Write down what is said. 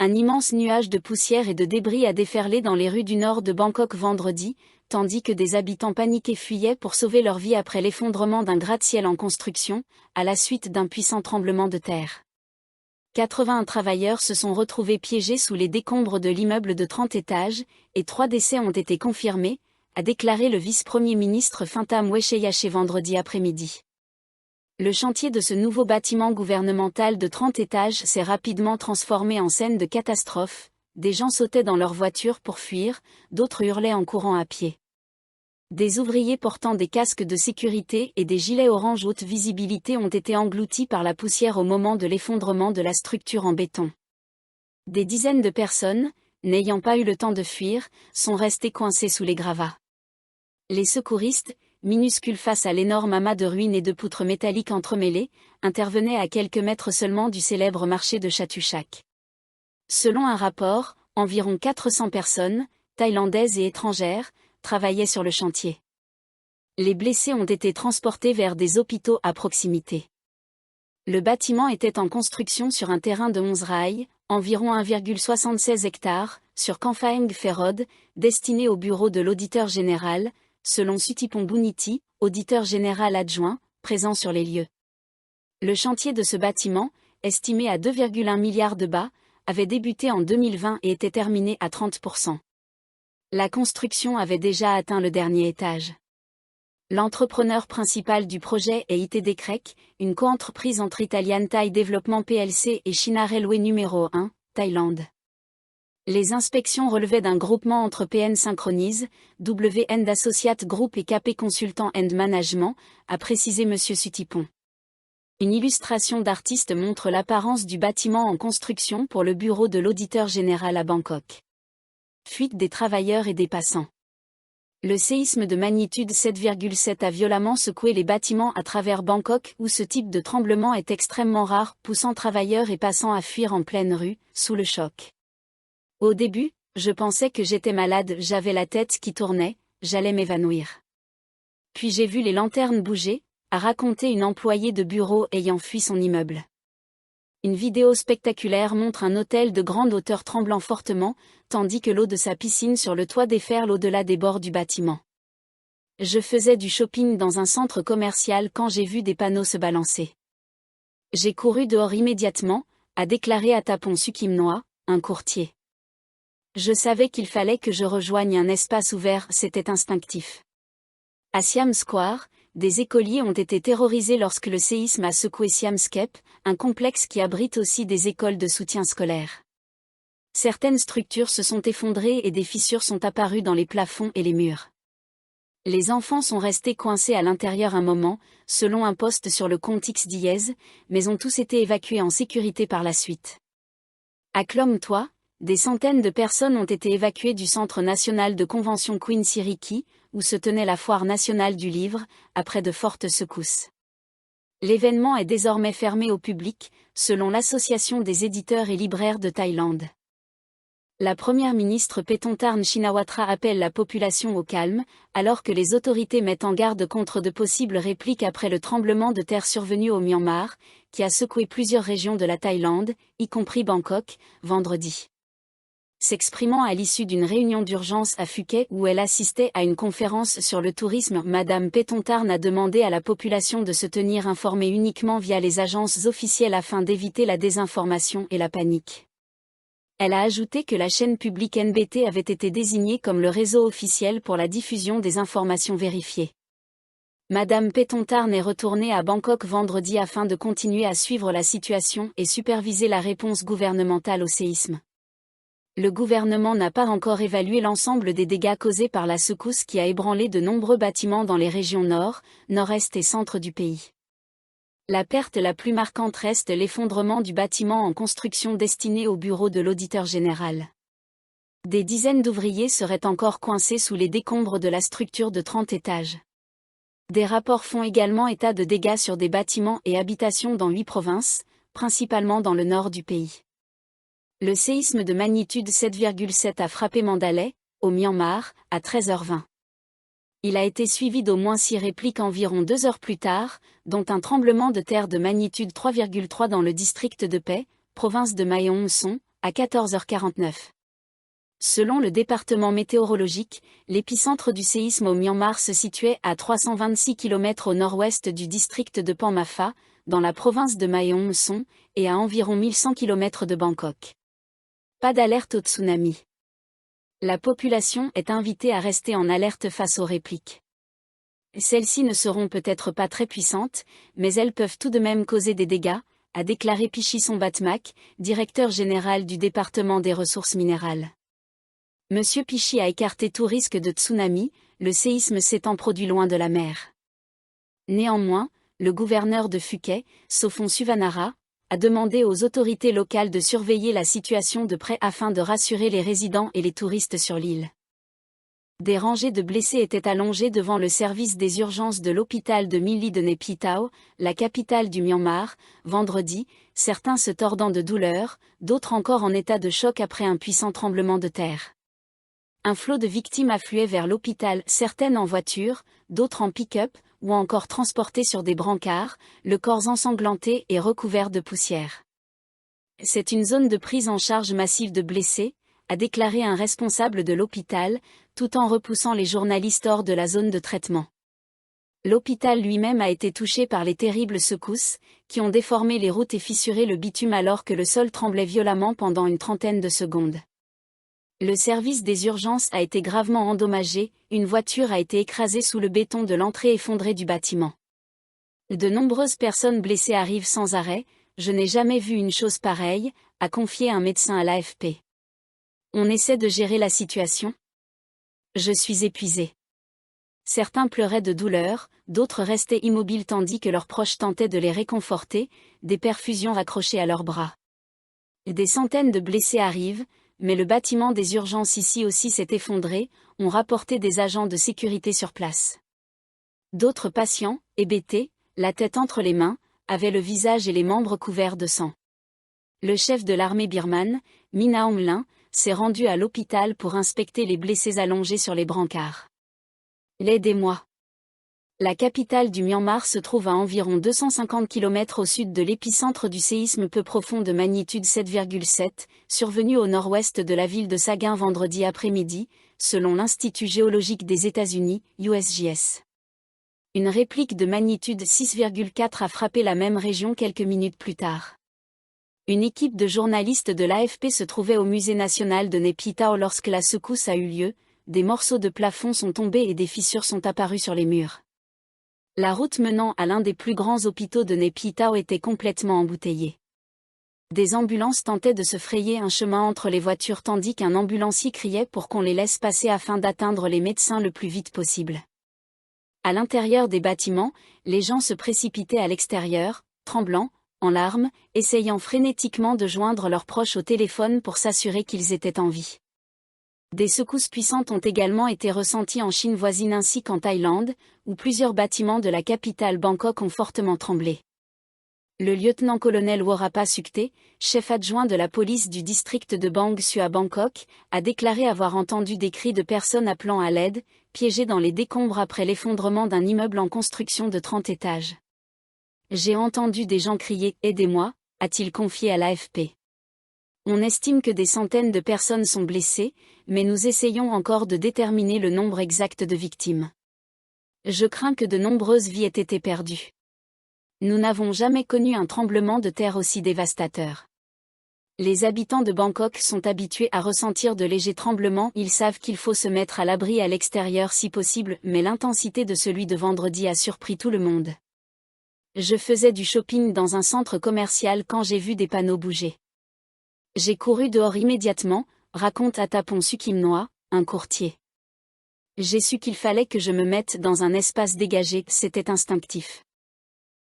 Un immense nuage de poussière et de débris a déferlé dans les rues du nord de Bangkok vendredi, tandis que des habitants paniqués fuyaient pour sauver leur vie après l'effondrement d'un gratte-ciel en construction, à la suite d'un puissant tremblement de terre. 81 travailleurs se sont retrouvés piégés sous les décombres de l'immeuble de 30 étages, et 3 décès ont été confirmés, a déclaré le vice-premier ministre Fintam Wechayachai vendredi après-midi. Le chantier de ce nouveau bâtiment gouvernemental de 30 étages s'est rapidement transformé en scène de catastrophe, des gens sautaient dans leurs voitures pour fuir, d'autres hurlaient en courant à pied. Des ouvriers portant des casques de sécurité et des gilets orange haute visibilité ont été engloutis par la poussière au moment de l'effondrement de la structure en béton. Des dizaines de personnes, n'ayant pas eu le temps de fuir, sont restées coincées sous les gravats. Les secouristes, minuscules face à l'énorme amas de ruines et de poutres métalliques entremêlées, intervenaient à quelques mètres seulement du célèbre marché de Chatuchak. Selon un rapport, environ 400 personnes, thaïlandaises et étrangères, travaillaient sur le chantier. Les blessés ont été transportés vers des hôpitaux à proximité. Le bâtiment était en construction sur un terrain de 11 rails, environ 1,76 hectares, sur Kamphaeng Phairod, destiné au bureau de l'auditeur général, selon Sutipon Buniti, auditeur général adjoint, présent sur les lieux. Le chantier de ce bâtiment, estimé à 2,1 milliards de bahts, avait débuté en 2020 et était terminé à 30%. La construction avait déjà atteint le dernier étage. L'entrepreneur principal du projet est ITD Krek, une coentreprise entre Italian Thai Development plc et China Railway numéro 1, Thaïlande. Les inspections relevaient d'un groupement entre PN Synchronise, WN Associate Group et KP Consultant and Management, a précisé M. Sutipon. Une illustration d'artiste montre l'apparence du bâtiment en construction pour le bureau de l'auditeur général à Bangkok. Fuite des travailleurs et des passants. Le séisme de magnitude 7,7 a violemment secoué les bâtiments à travers Bangkok où ce type de tremblement est extrêmement rare, poussant travailleurs et passants à fuir en pleine rue, sous le choc. Au début, je pensais que j'étais malade, j'avais la tête qui tournait, j'allais m'évanouir. Puis j'ai vu les lanternes bouger, a raconté une employée de bureau ayant fui son immeuble. Une vidéo spectaculaire montre un hôtel de grande hauteur tremblant fortement, tandis que l'eau de sa piscine sur le toit déferle au-delà des bords du bâtiment. Je faisais du shopping dans un centre commercial quand j'ai vu des panneaux se balancer. J'ai couru dehors immédiatement, a déclaré Atapon Sukimnoa, un courtier. Je savais qu'il fallait que je rejoigne un espace ouvert, c'était instinctif. À Siam Square, des écoliers ont été terrorisés lorsque le séisme a secoué Siam Skep, un complexe qui abrite aussi des écoles de soutien scolaire. Certaines structures se sont effondrées et des fissures sont apparues dans les plafonds et les murs. Les enfants sont restés coincés à l'intérieur un moment, selon un post sur le compte X-Diez, mais ont tous été évacués en sécurité par la suite. À Klom Toa, des centaines de personnes ont été évacuées du Centre national de convention Queen Siriki, où se tenait la foire nationale du livre, après de fortes secousses. L'événement est désormais fermé au public, selon l'Association des éditeurs et libraires de Thaïlande. La première ministre Paetongtarn Shinawatra appelle la population au calme, alors que les autorités mettent en garde contre de possibles répliques après le tremblement de terre survenu au Myanmar, qui a secoué plusieurs régions de la Thaïlande, y compris Bangkok, vendredi. S'exprimant à l'issue d'une réunion d'urgence à Phuket où elle assistait à une conférence sur le tourisme, Madame Paetongtarn a demandé à la population de se tenir informée uniquement via les agences officielles afin d'éviter la désinformation et la panique. Elle a ajouté que la chaîne publique NBT avait été désignée comme le réseau officiel pour la diffusion des informations vérifiées. Madame Paetongtarn est retournée à Bangkok vendredi afin de continuer à suivre la situation et superviser la réponse gouvernementale au séisme. Le gouvernement n'a pas encore évalué l'ensemble des dégâts causés par la secousse qui a ébranlé de nombreux bâtiments dans les régions nord, nord-est et centre du pays. La perte la plus marquante reste l'effondrement du bâtiment en construction destiné au bureau de l'auditeur général. Des dizaines d'ouvriers seraient encore coincés sous les décombres de la structure de 30 étages. Des rapports font également état de dégâts sur des bâtiments et habitations dans 8 provinces, principalement dans le nord du pays. Le séisme de magnitude 7,7 a frappé Mandalay, au Myanmar, à 13h20. Il a été suivi d'au moins 6 répliques environ 2 heures plus tard, dont un tremblement de terre de magnitude 3,3 dans le district de Pai, province de Mae Hong Son, à 14h49. Selon le département météorologique, l'épicentre du séisme au Myanmar se situait à 326 km au nord-ouest du district de Phan-Mapha, dans la province de Mae Hong-son, et à environ 1100 km de Bangkok. Pas d'alerte au tsunami. La population est invitée à rester en alerte face aux répliques. Celles-ci ne seront peut-être pas très puissantes, mais elles peuvent tout de même causer des dégâts, a déclaré Pichison Batmak, directeur général du département des ressources minérales. Monsieur Pichi a écarté tout risque de tsunami, le séisme s'étant produit loin de la mer. Néanmoins, le gouverneur de Phuket, Sophon Suvanara, a demandé aux autorités locales de surveiller la situation de près afin de rassurer les résidents et les touristes sur l'île. Des rangées de blessés étaient allongées devant le service des urgences de l'hôpital de Mili de Naypyitaw, la capitale du Myanmar, vendredi, certains se tordant de douleur, d'autres encore en état de choc après un puissant tremblement de terre. Un flot de victimes affluait vers l'hôpital, certaines en voiture, d'autres en pick-up, ou encore transportées sur des brancards, le corps ensanglanté et recouvert de poussière. C'est une zone de prise en charge massive de blessés, a déclaré un responsable de l'hôpital, tout en repoussant les journalistes hors de la zone de traitement. L'hôpital lui-même a été touché par les terribles secousses, qui ont déformé les routes et fissuré le bitume alors que le sol tremblait violemment pendant une trentaine de secondes. Le service des urgences a été gravement endommagé, une voiture a été écrasée sous le béton de l'entrée effondrée du bâtiment. De nombreuses personnes blessées arrivent sans arrêt, je n'ai jamais vu une chose pareille, a confié un médecin à l'AFP. On essaie de gérer la situation. Je suis épuisé. Certains pleuraient de douleur, d'autres restaient immobiles tandis que leurs proches tentaient de les réconforter, des perfusions raccrochées à leurs bras. Des centaines de blessés arrivent, mais le bâtiment des urgences ici aussi s'est effondré, ont rapporté des agents de sécurité sur place. D'autres patients, hébétés, la tête entre les mains, avaient le visage et les membres couverts de sang. Le chef de l'armée birmane, Min Aung Hlaing, s'est rendu à l'hôpital pour inspecter les blessés allongés sur les brancards. Aidez-moi. La capitale du Myanmar se trouve à environ 250 km au sud de l'épicentre du séisme peu profond de magnitude 7,7, survenu au nord-ouest de la ville de Sagaing vendredi après-midi, selon l'Institut géologique des États-Unis, USGS. Une réplique de magnitude 6,4 a frappé la même région quelques minutes plus tard. Une équipe de journalistes de l'AFP se trouvait au musée national de Naypyitaw lorsque la secousse a eu lieu, des morceaux de plafond sont tombés et des fissures sont apparues sur les murs. La route menant à l'un des plus grands hôpitaux de Naypyitaw était complètement embouteillée. Des ambulances tentaient de se frayer un chemin entre les voitures tandis qu'un ambulancier criait pour qu'on les laisse passer afin d'atteindre les médecins le plus vite possible. À l'intérieur des bâtiments, les gens se précipitaient à l'extérieur, tremblants, en larmes, essayant frénétiquement de joindre leurs proches au téléphone pour s'assurer qu'ils étaient en vie. Des secousses puissantes ont également été ressenties en Chine voisine ainsi qu'en Thaïlande, où plusieurs bâtiments de la capitale Bangkok ont fortement tremblé. Le lieutenant-colonel Worapa Sukte, chef adjoint de la police du district de Bang Su à Bangkok, a déclaré avoir entendu des cris de personnes appelant à l'aide, piégées dans les décombres après l'effondrement d'un immeuble en construction de 30 étages. J'ai entendu des gens crier « Aidez-moi », a-t-il confié à l'AFP. On estime que des centaines de personnes sont blessées, mais nous essayons encore de déterminer le nombre exact de victimes. Je crains que de nombreuses vies aient été perdues. Nous n'avons jamais connu un tremblement de terre aussi dévastateur. Les habitants de Bangkok sont habitués à ressentir de légers tremblements, ils savent qu'il faut se mettre à l'abri à l'extérieur si possible, mais l'intensité de celui de vendredi a surpris tout le monde. Je faisais du shopping dans un centre commercial quand j'ai vu des panneaux bouger. J'ai couru dehors immédiatement, raconte Atapon Sukimnoa, un courtier. J'ai su qu'il fallait que je me mette dans un espace dégagé, c'était instinctif.